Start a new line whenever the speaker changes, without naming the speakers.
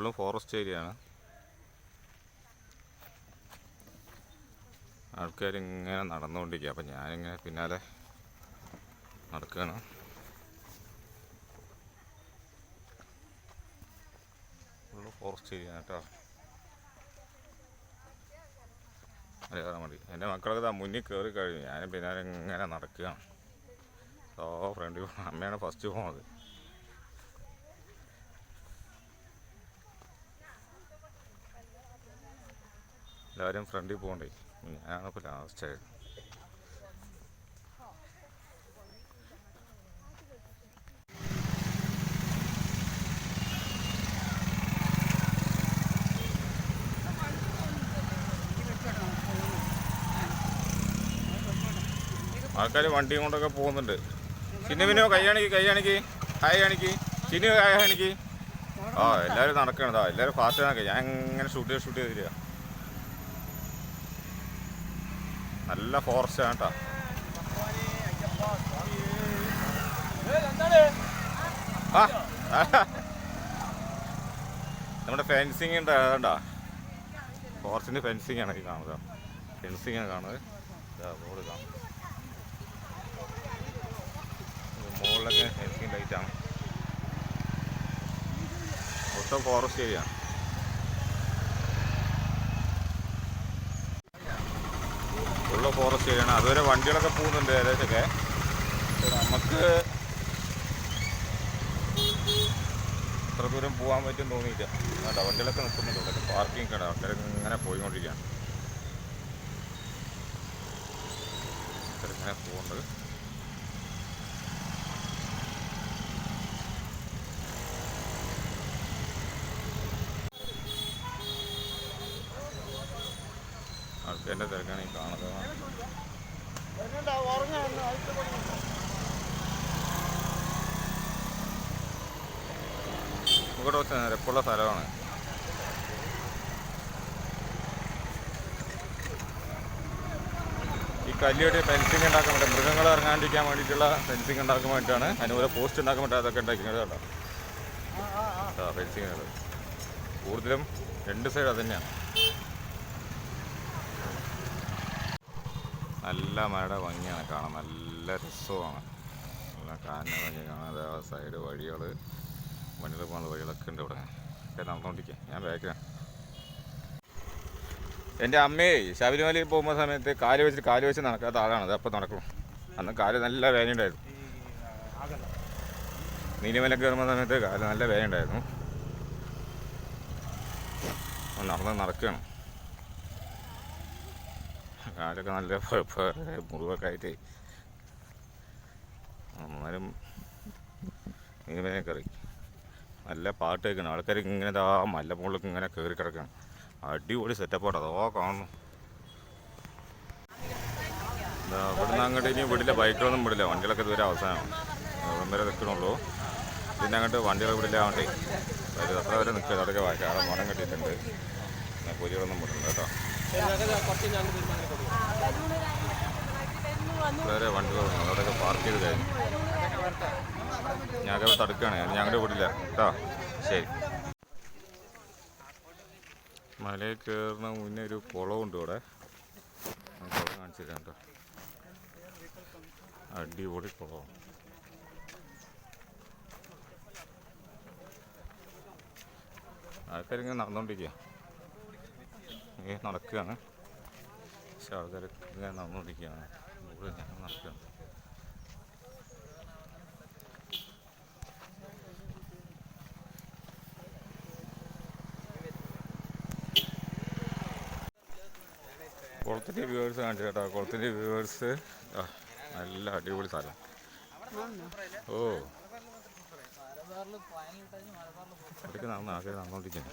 ഫുള്ളും ഫോറസ്റ്റ് ഏരിയയാണ്. ആൾക്കാരിങ്ങനെ നടന്നുകൊണ്ടിരിക്കുക. അപ്പം ഞാനിങ്ങനെ പിന്നാലെ നടക്കുകയാണ്. ഫുള്ള് ഫോറസ്റ്റ് ഏരിയ കേട്ടോ. അത് കയറാൻ മതി. എൻ്റെ മക്കളൊക്കെ മുന്നിൽ കയറി കഴിഞ്ഞു. ഞാൻ പിന്നാലെ ഇങ്ങനെ നടക്കുകയാണ്. ഫ്രണ്ട് അമ്മയാണ് ഫസ്റ്റ് പോകുന്നത്. എല്ലാവരും ഫ്രണ്ടിൽ പോകണ്ടേ, ഞാനിപ്പോൾ ലാസ്റ്റായിരുന്നു. ആൾക്കാർ വണ്ടിയും കൊണ്ടൊക്കെ പോകുന്നുണ്ട്. ചിന്നുവിനോ കൈയാണിക്ക് ഹായ് കാണിക്ക് ചിന്നു ഹായ് കാണിക്ക്. എല്ലാവരും നടക്കണതാ, എല്ലാവരും ഫാസ്റ്റ് നടക്കുക. ഞാൻ ഇങ്ങനെ ഷൂട്ട് ചെയ്ത് തരിക. നല്ല ഫോറസ്റ്റ് ആണ് കേട്ടോ. നമ്മുടെ ഫെൻസിങ് ഉണ്ട് അതുകൊണ്ടാ. ഫോറസ്റ്റിൻ്റെ ഫെൻസിങ് ആണ് ഈ കാണുന്നത്. ഫെൻസിങ് ആണ് കാണുന്നത്. റോഡ് കാണും, മുകളിലൊക്കെ ഫെൻസിങ് ലൈറ്റാണ്. മൊത്തം forest area. Full forest area ആണ്. അതുവരെ വണ്ടികളൊക്കെ പോകുന്നുണ്ട് ഏകദേശമൊക്കെ. നമുക്ക് അത്ര ദൂരം പോകാൻ പറ്റും തോന്നിയില്ല. കേട്ടോ, വണ്ടികളൊക്കെ നിൽക്കുന്നുണ്ട്. ഇവിടെ പാർക്കിംഗ് ആണ്. ആൾക്കാർ ഇങ്ങനെ പോയിക്കൊണ്ടിരിക്കുകയാണ്. ഇങ്ങനെ പോകുന്നത്. ആൾക്കാരുടെ തിരക്കാണ് ഈ കാണുന്നത്. ഇവിടെ വെച്ച് നിരപ്പുള്ള സ്ഥലമാണ്. ഈ കല്ലുകെട്ടി ഫെൻസിങ് ഉണ്ടാക്കാൻ വേണ്ടി, മൃഗങ്ങൾ ഇറങ്ങാണ്ടിരിക്കാൻ വേണ്ടിയിട്ടുള്ള ഫെൻസിങ് ഉണ്ടാക്കാൻ വേണ്ടിയിട്ടാണ്. അതിനുപോലെ പോസ്റ്റ് ഉണ്ടാക്കാൻ വേണ്ടി അതൊക്കെ ഉണ്ടാക്കുന്നത് കേട്ടോ. ഫെൻസിങ്ങുകൾ കൂടുതലും 2 സൈഡ് അത് തന്നെയാണ്. നല്ല മഴയുടെ ഭംഗിയാണ് കാണാൻ, നല്ല രസമാണ്. നല്ല കാന ഭംഗി കാണാൻ. സൈഡ് വഴികൾ, വണ്ടികൾ പോകുന്ന വഴികളൊക്കെ ഉണ്ട് ഇവിടെ. നടന്നുകൊണ്ടിരിക്കുക. ഞാൻ ബാക്കിലാണ്. എൻ്റെ അമ്മയെ ശബരിമലയിൽ പോകുന്ന സമയത്ത് കാല് വെച്ച് നടക്കാത്ത ആളാണത്. അപ്പോൾ നടക്കണം. അന്ന് കാല് നല്ല വേദനയുണ്ടായിരുന്നു. നീലിമല കയറുന്ന സമയത്ത് കാല് നല്ല വേദനയുണ്ടായിരുന്നു. നടക്കുകയാണ്. കാലൊക്കെ നല്ല മുറിവൊക്കെ ആയിട്ട് എന്നാലും നീലിമല കയറി. നല്ല പാട്ട് കേൾക്കണം. ആൾക്കാർ ഇങ്ങനെ മല്ല മുകളിലേക്ക് ഇങ്ങനെ കയറി കിടക്കുകയാണ്. അടിപൊളി സെറ്റപ്പാണ്. അതോ കാണുന്നു. ഇവിടുന്ന് അങ്ങോട്ട് ഇനി വിടില്ല, ബൈക്കുകളൊന്നും വിടില്ല. വണ്ടികളൊക്കെ ഇതുവരെ അവസാനമാണ്. ഇവിടം വരെ നിൽക്കണുള്ളൂ. പിന്നെ അങ്ങോട്ട് വണ്ടികൾ വിടില്ല. വേണ്ടേ അത്ര വരെ നിൽക്കുക. അതൊക്കെ വായിക്കാം. മണം കെട്ടിയിട്ടുണ്ട്. പൊരികളൊന്നും വിടില്ല കേട്ടോ. വളരെ വണ്ടികൾ അവിടെയൊക്കെ പാർക്ക് ചെയ്ത് കഴിഞ്ഞു. ഞങ്ങൾ തടുക്കുകയാണ്. ഞങ്ങളുടെ വിടില്ല കേട്ടോ. ശരി. മലയിൽ കയറുന്ന മുന്നേ ഒരു കുളമുണ്ട് ഇവിടെ. കുളം കാണിച്ചു തരാം കേട്ടോ. അടിപൊളി കുളമാണ്. ആൾക്കാരിങ്ങനെ നടന്നുകൊണ്ടിരിക്കുക. നടക്കുകയാണ്. പക്ഷെ ആൾക്കാർ ഇങ്ങനെ നടന്നുകൊണ്ടിരിക്കുകയാണ്. ഇവിടെ ഞങ്ങൾ നടക്കുകയാണ്. കുളത്തിൻ്റെ വ്യൂവേഴ്സ് കാണിച്ചു കേട്ടോ. കുളത്തിൻ്റെ വ്യൂവേഴ്സ് നല്ല അടിപൊളി സ്ഥലം. ഇടയ്ക്ക് നടന്നുകൊണ്ടിരിക്കുന്നു.